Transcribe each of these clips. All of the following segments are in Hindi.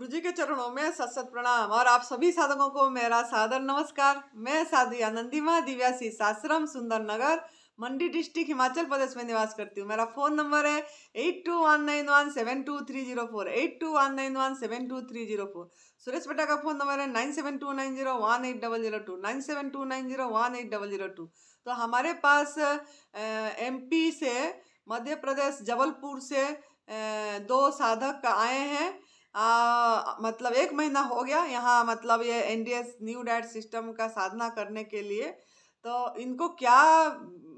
गुरुजी के चरणों में सत सत प्रणाम और आप सभी साधकों को मेरा सादर नमस्कार। मैं साध्वी आनंदीमा दिव्यासी आश्रम सुंदर नगर मंडी डिस्ट्रिक्ट हिमाचल प्रदेश में निवास करती हूँ। मेरा फ़ोन नंबर है 8219172304 8219172304। सुरेश बेटा का फ़ोन नंबर है 9729018002 9729018002। तो हमारे पास एमपी से, मध्य प्रदेश जबलपुर से दो साधक आए हैं। मतलब 1 महीना हो गया यहाँ, मतलब ये एनडीएस न्यू डाइट सिस्टम का साधना करने के लिए। तो इनको क्या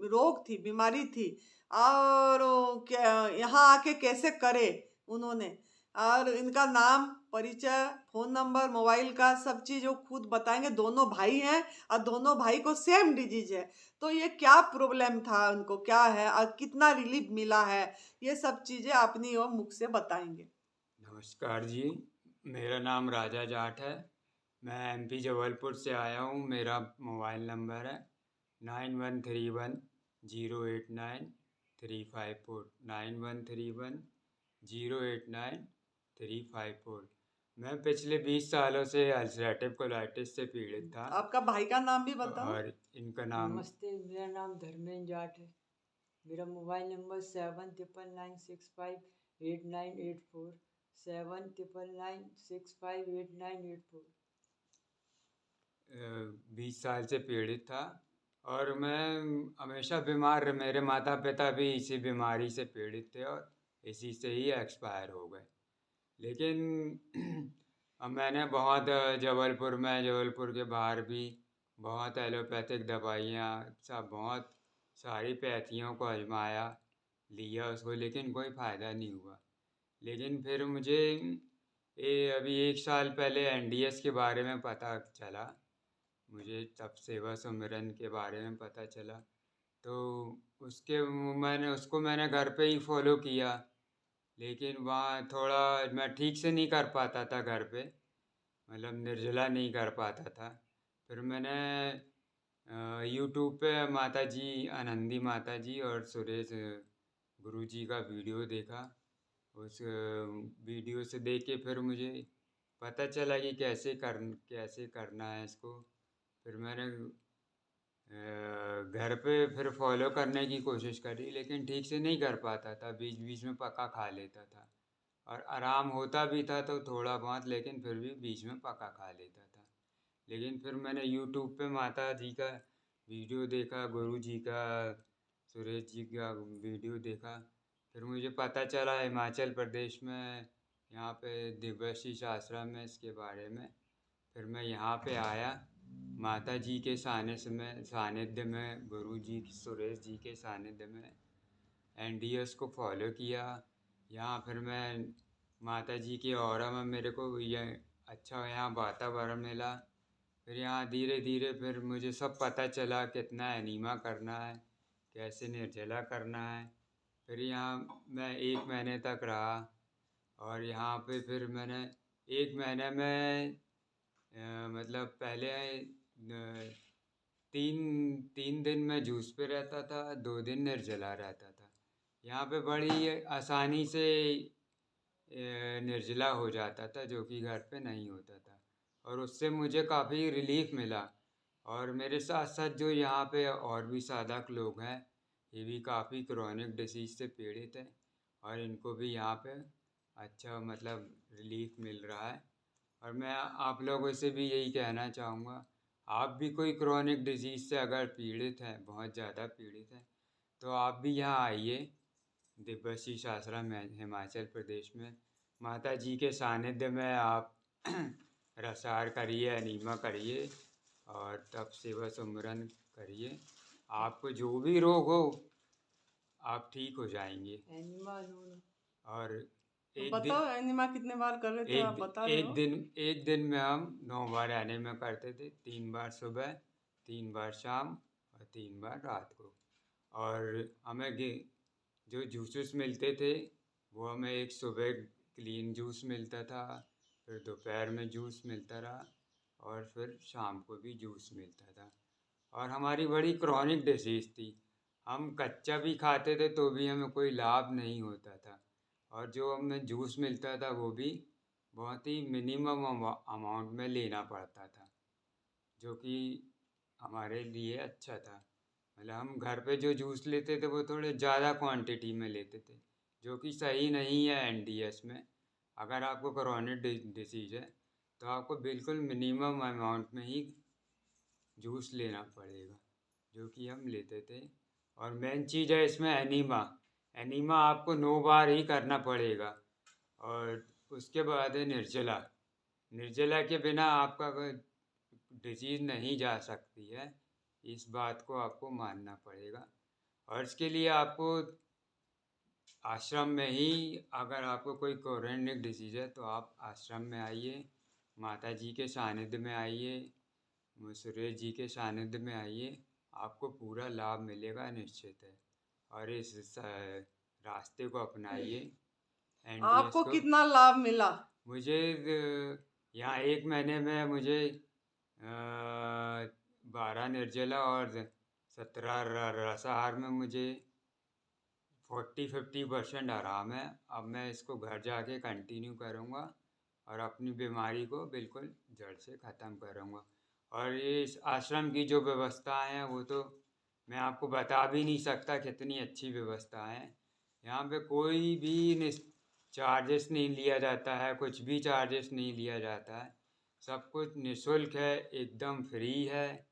रोग थी, बीमारी थी, और क्या यहाँ आके कैसे करे उन्होंने, और इनका नाम, परिचय, फ़ोन नंबर, मोबाइल का सब चीज़ वो खुद बताएंगे। दोनों भाई हैं और दोनों भाई को सेम डिजीज है। तो ये क्या प्रॉब्लम था, उनको क्या है और कितना रिलीफ मिला है, ये सब चीज़ें अपनी और मुख से बताएंगे। नमस्कार जी। मेरा नाम राजा जाट है। मैं एमपी जबलपुर से आया हूँ। मेरा मोबाइल नंबर है 9131 089 354 9131 089 354। मैं पिछले 20 सालों से अल्सरेटिव कोलाइटिस से पीड़ित था। आपका भाई का नाम भी बताओ। और इनका नाम नमस्ते, मेरा नाम धर्मेंद्र जाट है। मेरा मोबाइल नंबर 7999658984 7999658984। 20 साल से पीड़ित था। और मैं हमेशा बीमार, मेरे माता पिता भी इसी बीमारी से पीड़ित थे और इसी से ही एक्सपायर हो गए। लेकिन अब मैंने बहुत जबलपुर के बाहर भी बहुत एलोपैथिक दवाइयाँ, सब बहुत सारी पैथियों को आजमाया, लिया उसको, लेकिन कोई फ़ायदा नहीं हुआ। लेकिन फिर मुझे अभी 1 साल पहले एनडीएस के बारे में पता चला। मुझे तब सेवा सुमिरन के बारे में पता चला, तो मैंने घर पे ही फॉलो किया। लेकिन वहाँ थोड़ा मैं ठीक से नहीं कर पाता था घर पे, मतलब निर्जला नहीं कर पाता था। फिर मैंने यूट्यूब पे माता जी, आनंदी माता जी और सुरेश गुरु जी का वीडियो देखा। उस वीडियो से देख के फिर मुझे पता चला कि कैसे करना है इसको। फिर मैंने घर पे फिर फॉलो करने की कोशिश करी, लेकिन ठीक से नहीं कर पाता था, बीच बीच में पका खा लेता था और आराम होता भी था तो थोड़ा बहुत, लेकिन फिर भी बीच में पका खा लेता था। लेकिन फिर मैंने यूट्यूब पे माता जी का वीडियो देखा, गुरु जी का, सुरेश जी का वीडियो देखा। फिर मुझे पता चला हिमाचल प्रदेश में यहाँ पे दिव्यशीष आश्रम है इसके बारे में। फिर मैं यहाँ पे आया, माता जी के सानिध्य में, गुरु जी, सुरेश जी के सानिध्य में एनडीएस को फॉलो किया। यहाँ फिर मैं माता जी के ऑरा में मेरे को ये अच्छा यहाँ वातावरण मिला। फिर यहाँ धीरे धीरे फिर मुझे सब पता चला, कितना एनीमा करना है, कैसे निर्जला करना है। फिर यहाँ मैं 1 महीने तक रहा और यहाँ पे फिर मैंने 1 महीने में मतलब पहले 3 दिन में जूस पे रहता था, 2 दिन निर्जला रहता था। यहाँ पे बड़ी आसानी से निर्जला हो जाता था, जो कि घर पे नहीं होता था, और उससे मुझे काफ़ी रिलीफ मिला। और मेरे साथ साथ जो यहाँ पे और भी साधक लोग हैं, ये भी काफ़ी क्रोनिक डिसीज से पीड़ित हैं और इनको भी यहाँ पे अच्छा मतलब रिलीफ मिल रहा है। और मैं आप लोगों से भी यही कहना चाहूँगा, आप भी कोई क्रोनिक डिजीज़ से अगर पीड़ित हैं, बहुत ज़्यादा पीड़ित हैं, तो आप भी यहाँ आइए। दिव्यशीष आश्रम है हिमाचल प्रदेश में। माता जी के सानिध्य में आप रसार करिए, अनीमा करिए और तप सेवा सुमिरन करिए। आपको जो भी रोग हो आप ठीक हो जाएंगे। एनिमा नून। और तो एक दिन बताओ एनिमा कितने बार कर रहे थे, आप बता रहे हो। एक दिन में हम 9 बार एनेमा करते थे, 3 बार सुबह, 3 बार शाम और 3 बार रात को। और हमें जो जूसेस मिलते थे, वो हमें एक सुबह क्लीन जूस मिलता था, फिर दोपहर में जूस मिलता रहा और फिर शाम को भी जूस मिलता था। और हमारी बड़ी क्रॉनिक डिसीज़ थी, हम कच्चा भी खाते थे तो भी हमें कोई लाभ नहीं होता था, और जो हमें जूस मिलता था वो भी बहुत ही मिनिमम अमाउंट में लेना पड़ता था, जो कि हमारे लिए अच्छा था। मतलब हम घर पे जो जूस लेते थे वो थोड़े ज़्यादा क्वांटिटी में लेते थे, जो कि सही नहीं है एनडीएस में। अगर आपको क्रोनिक डिसीज है तो आपको बिल्कुल मिनिमम अमाउंट में ही जूस लेना पड़ेगा, जो कि हम लेते थे। और मेन चीज़ है इसमें एनीमा। एनीमा आपको 9 बार ही करना पड़ेगा। और उसके बाद है निर्जला। निर्जला के बिना आपका कोई डिजीज़ नहीं जा सकती है, इस बात को आपको मानना पड़ेगा। और इसके लिए आपको आश्रम में ही, अगर आपको कोई क्रोनिक डिसीज़ है तो आप आश्रम में आइए, माता जी के सानिध्य में आइए, सुरेश जी के सानिध्य में आइए, आपको पूरा लाभ मिलेगा निश्चित है। और इस रास्ते को अपनाइए, एनडीएस आपको को। कितना लाभ मिला? मुझे यहाँ 1 महीने में मुझे 12 निर्जला और 17 रसाहार में मुझे 40-50% आराम है। अब मैं इसको घर जाके कंटिन्यू करूँगा और अपनी बीमारी को बिल्कुल जड़ से ख़त्म करूँगा। और ये इस आश्रम की जो व्यवस्थाएं हैं वो तो मैं आपको बता भी नहीं सकता कितनी अच्छी व्यवस्था है। यहाँ पे कोई भी चार्जेस नहीं लिया जाता है, कुछ भी चार्जेस नहीं लिया जाता है, सब कुछ निःशुल्क है, एकदम फ्री है।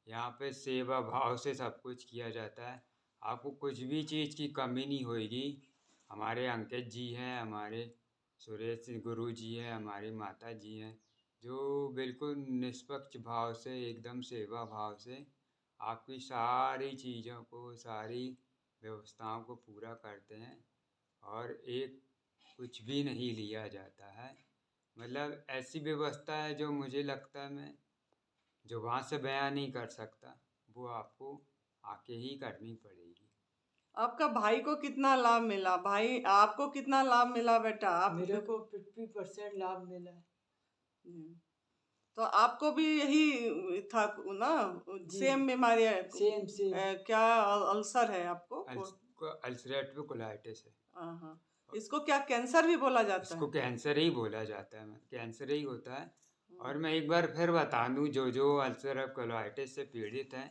यहाँ पे सेवा भाव से सब कुछ किया जाता है, आपको कुछ भी चीज़ की कमी नहीं होएगी। हमारे अंकित जी हैं, हमारे सुरेश गुरु जी हैं, हमारी माता जी हैं, जो बिल्कुल निष्पक्ष भाव से, एकदम सेवा भाव से आपकी सारी चीज़ों को, सारी व्यवस्थाओं को पूरा करते हैं। और एक कुछ भी नहीं लिया जाता है। मतलब ऐसी व्यवस्था है जो मुझे लगता है मैं जुबान से बयां नहीं कर सकता, वो आपको आके ही करनी पड़ेगी। आपका भाई को कितना लाभ मिला? भाई आपको कितना लाभ मिला बेटा? आप मेरे को 50% लाभ मिला है। हम्म, तो आपको भी यही था ना? जी सेम बीमारी है? सेम क्या अल्सर है आपको? अल्सरेटिव कोलाइटिस है। हाँ हाँ, इसको क्या कैंसर भी बोला जाता इसको है? कैंसर ही बोला जाता है, कैंसर ही होता है। और मैं एक बार फिर बता दूं, जो अल्सरेटिव कोलाइटिस से पीड़ित हैं,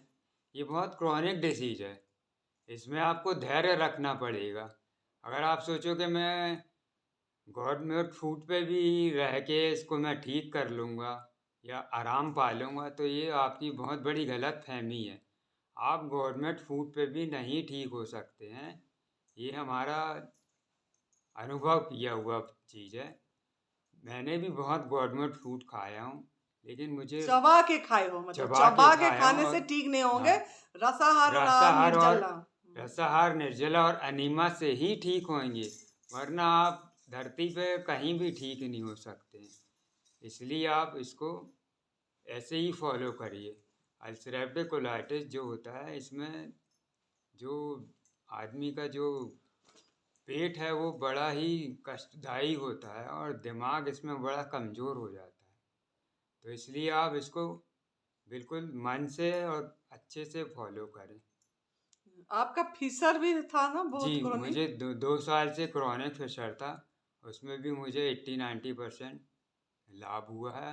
ये बहुत क्रॉनिक डिसीज है। इसमें आपको धैर्य रखना पड़ेगा। अगर आप सोचो कि मैं गवर्नमेंट फूड पे भी रह के इसको मैं ठीक कर लूँगा या आराम पा लूँगा, तो ये आपकी बहुत बड़ी गलत फहमी है। आप गवर्नमेंट फूड पे भी नहीं ठीक हो सकते हैं, ये हमारा अनुभव किया हुआ चीज़ है। मैंने भी बहुत गवर्नमेंट फूड खाया हूँ, लेकिन मुझे चबा के खाए हो, मतलब चबा के चबा के खाया हूँ। खाने से और ठीक नहीं होंगे। हाँ, रसाहार और रसाहार और निर्जला। रसाहार, निर्जला और अनीमा से ही ठीक होंगे, वरना आप धरती पे कहीं भी ठीक नहीं हो सकते हैं। इसलिए आप इसको ऐसे ही फॉलो करिए। अल्सरेटिव कोलाइटिस जो होता है, इसमें जो आदमी का जो पेट है वो बड़ा ही कष्टदायी होता है और दिमाग इसमें बड़ा कमज़ोर हो जाता है। तो इसलिए आप इसको बिल्कुल मन से और अच्छे से फॉलो करें। आपका फीसर भी था ना जी, बहुत क्रोनिक? मुझे 2 साल से क्रॉनिक फिशर था, उसमें भी मुझे 80-90% लाभ हुआ है।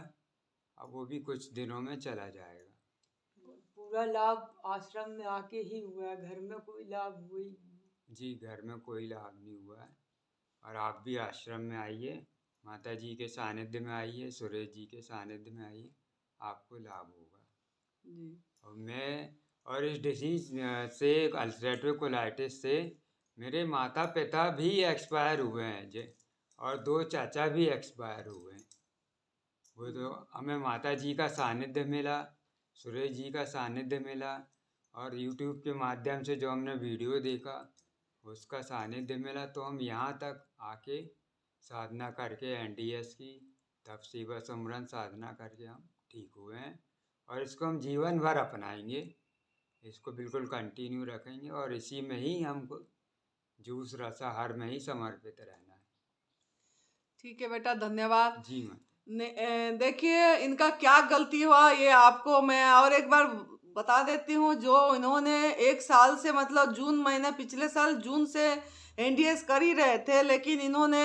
अब वो भी कुछ दिनों में चला जाएगा। पूरा लाभ आश्रम में आके ही हुआ है, घर में कोई लाभ हुई नहीं। जी, घर में कोई लाभ नहीं हुआ है। और आप भी आश्रम में आइए, माता जी के सानिध्य में आइए, सुरेश जी के सानिध्य में आइए, आपको लाभ होगा। जी। और इस डिसीज़ से, अल्सरेटिव कोलाइटिस से मेरे माता पिता भी एक्सपायर हुए हैं जी, और 2 चाचा भी एक्सपायर हुए हैं। वो तो हमें माता जी का सानिध्य मिला, सुरेश जी का सानिध्य मिला, और यूट्यूब के माध्यम से जो हमने वीडियो देखा उसका सानिध्य मिला, तो हम यहाँ तक आके साधना करके एनडीएस की तप सेवा सुमरन साधना करके हम ठीक हुए हैं। और इसको हम जीवन भर अपनाएंगे, इसको बिल्कुल कंटिन्यू रखेंगे, और इसी में ही हमको जूस रसाहार में ही समर्पित रहना है। ठीक है बेटा, धन्यवाद। जी माता। देखिए इनका क्या गलती हुआ ये आपको मैं और एक बार बता देती हूँ। जो इन्होंने 1 साल से, मतलब जून महीने, पिछले साल जून से एनडीएस कर ही रहे थे, लेकिन इन्होंने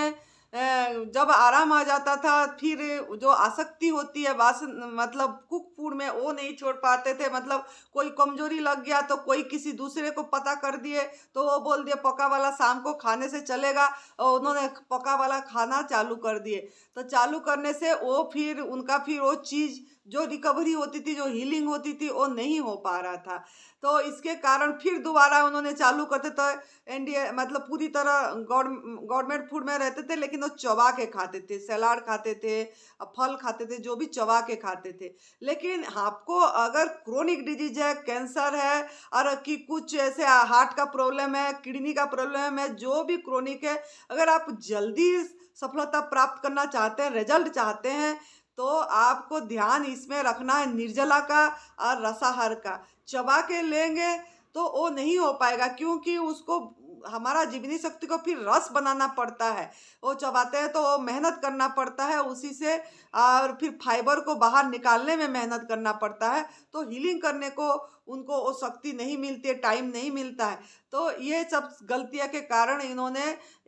जब आराम आ जाता था फिर जो आसक्ति होती है वासन मतलब कुक फूड में वो नहीं छोड़ पाते थे। मतलब कोई कमजोरी लग गया तो कोई किसी दूसरे को पता कर दिए तो वो बोल दिए पका वाला शाम को खाने से चलेगा, और उन्होंने पका वाला खाना चालू कर दिए। तो चालू करने से वो फिर उनका फिर वो चीज़ जो रिकवरी होती थी, जो हीलिंग होती थी, वो नहीं हो पा रहा था। तो इसके कारण फिर दोबारा उन्होंने चालू करते तो एनडीए मतलब पूरी तरह गवर्नमेंट फूड में रहते थे, लेकिन वो चबा के खाते थे, सलाद खाते थे, फल खाते थे, जो भी चबा के खाते थे। लेकिन आपको अगर क्रोनिक डिजीज है, कैंसर है, और कि कुछ ऐसे हार्ट का प्रॉब्लम है, किडनी का प्रॉब्लम है, जो भी क्रोनिक है, अगर आप जल्दी सफलता प्राप्त करना चाहते हैं, रिजल्ट चाहते हैं, तो आपको ध्यान इसमें रखना है निर्जला का और रसाहार का। चबा के लेंगे तो वो नहीं हो पाएगा, क्योंकि उसको हमारा जीवनी शक्ति को फिर रस बनाना पड़ता है। वो चबाते हैं तो वो मेहनत करना पड़ता है उसी से, और फिर फाइबर को बाहर निकालने में मेहनत करना पड़ता है। तो हीलिंग करने को उनको वो शक्ति नहीं मिलती है, टाइम नहीं मिलता है। तो ये सब गलतियों के कारण इन्होंने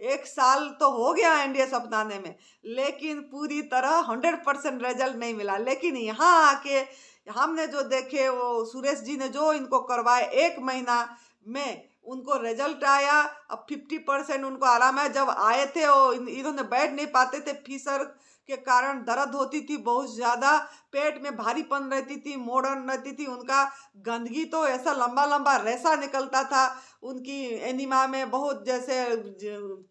1 साल तो हो गया एनडीएस अपनाने में, लेकिन पूरी तरह 100% रिजल्ट नहीं मिला। लेकिन यहाँ आके हमने जो देखे, वो सुरेश जी ने जो इनको करवाए 1 महीना में उनको रिजल्ट आया। अब 50% उनको आराम है। जब आए थे वो इन्होंने बैठ नहीं पाते थे, फीसर के कारण दर्द होती थी बहुत ज़्यादा, पेट में भारीपन रहती थी, मोड़न रहती थी, उनका गंदगी तो ऐसा लंबा लंबा रेसा निकलता था उनकी एनिमा में, बहुत जैसे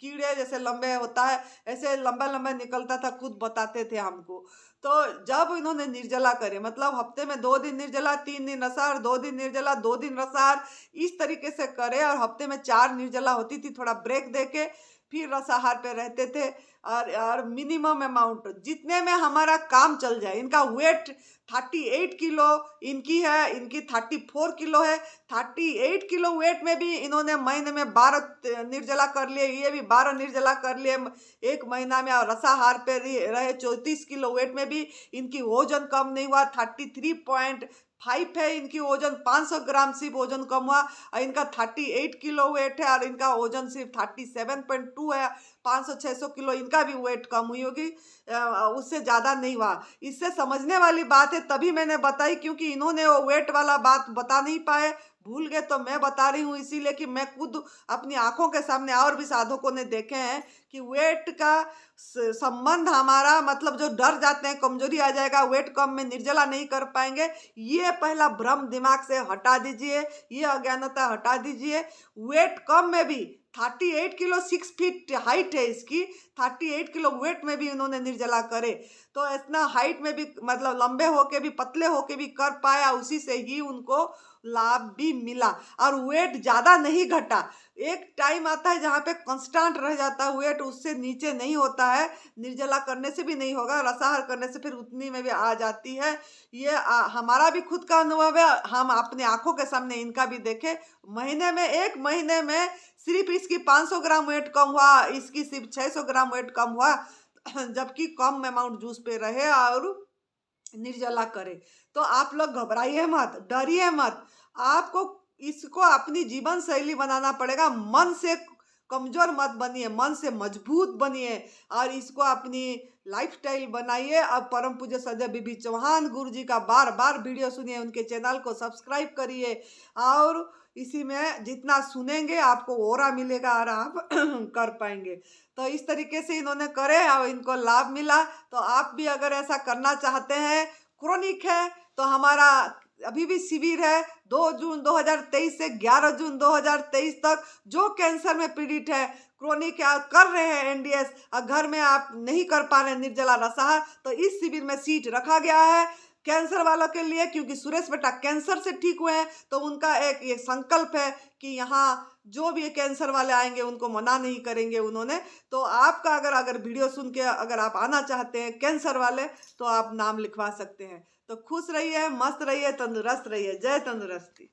कीड़े जैसे लंबे होता है ऐसे लंबा लंबा निकलता था, खुद बताते थे हमको। तो जब इन्होंने निर्जला करे, मतलब हफ्ते में 2 दिन निर्जला, 3 दिन रसाहार, 2 दिन निर्जला, 2 दिन रसाहार, इस तरीके से करे, और हफ्ते में 4 निर्जला होती थी, थोड़ा ब्रेक देके फिर रसाहार पे रहते थे। और मिनिमम अमाउंट जितने में हमारा काम चल जाए। इनका वेट 38 किलो इनकी है, इनकी 34 किलो है। 38 किलो वेट में भी इन्होंने महीने में 12 निर्जला कर लिए, ये भी 12 निर्जला कर लिए 1 महीना में। और रसाहार पे रहे 34 किलो वेट में भी इनकी वजन कम नहीं हुआ। 33.5 है इनकी वजन, 500 ग्राम सिर्फ वजन कम हुआ। और इनका 38 किलो वेट है और इनका वजन सिर्फ 37.2 है। 500-600 किलो इनका भी वेट कम हुई होगी, उससे ज़्यादा नहीं हुआ। इससे समझने वाली बात है, तभी मैंने बताई, क्योंकि इन्होंने वो वेट वाला बात बता नहीं पाए, भूल गए। तो मैं बता रही हूँ इसीलिए कि मैं खुद अपनी आंखों के सामने और भी साधकों ने देखे हैं कि वेट का संबंध हमारा, मतलब जो डर जाते हैं कमजोरी आ जाएगा, वेट कम में निर्जला नहीं कर पाएंगे, ये पहला भ्रम दिमाग से हटा दीजिए, ये अज्ञानता हटा दीजिए। वेट कम में भी 38 किलो 6 फीट हाइट है इसकी, 38 किलो वेट में भी इन्होंने निर्जला करे। तो इतना हाइट में भी, मतलब लंबे होके भी, पतले होके भी कर पाया, उसी से ही उनको लाभ भी मिला। और वेट ज़्यादा नहीं घटा। एक टाइम आता है जहाँ पे कांस्टेंट रह जाता है वेट, उससे नीचे नहीं होता है। निर्जला करने से भी नहीं होगा, रसाहार करने से फिर उतनी में भी आ जाती है। ये हमारा भी खुद का अनुभव है, हम अपने आंखों के सामने इनका भी देखे। महीने में 1 महीने में सिर्फ इसकी 500 ग्राम वेट कम हुआ, इसकी सिर्फ 600 ग्राम वेट कम हुआ, जबकि कम अमाउंट जूस पे रहे और निर्जला करे। तो आप लोग घबराइए मत, डरिए मत। आपको इसको अपनी जीवन शैली बनाना पड़ेगा। मन से कमजोर मत बनिए, मन से मजबूत बनिए, और इसको अपनी लाइफस्टाइल बनाइए। अब परम पूज्य सदैव बीबी चौहान गुरु जी का बार बार वीडियो सुनिए, उनके चैनल को सब्सक्राइब करिए, और इसी में जितना सुनेंगे आपको ओरा मिलेगा और आप कर पाएंगे। तो इस तरीके से इन्होंने करे और इनको लाभ मिला। तो आप भी अगर ऐसा करना चाहते हैं, क्रोनिक है, तो हमारा अभी भी शिविर है 2 जून 2023 से 11 जून 2023 तक। जो कैंसर में पीड़ित है, क्रोनिक कर रहे हैं एनडीएस, और घर में आप नहीं कर पा रहे निर्जला रसाहार, तो इस शिविर में सीट रखा गया है कैंसर वालों के लिए। क्योंकि सुरेश बेटा कैंसर से ठीक हुए हैं, तो उनका एक ये संकल्प है कि यहाँ जो भी कैंसर वाले आएंगे उनको मना नहीं करेंगे उन्होंने। तो आपका अगर वीडियो सुन के अगर आप आना चाहते हैं कैंसर वाले, तो आप नाम लिखवा सकते हैं। तो खुश रहिए, मस्त रहिए, तंदुरुस्त रहिए। जय तंदुरुस्ती।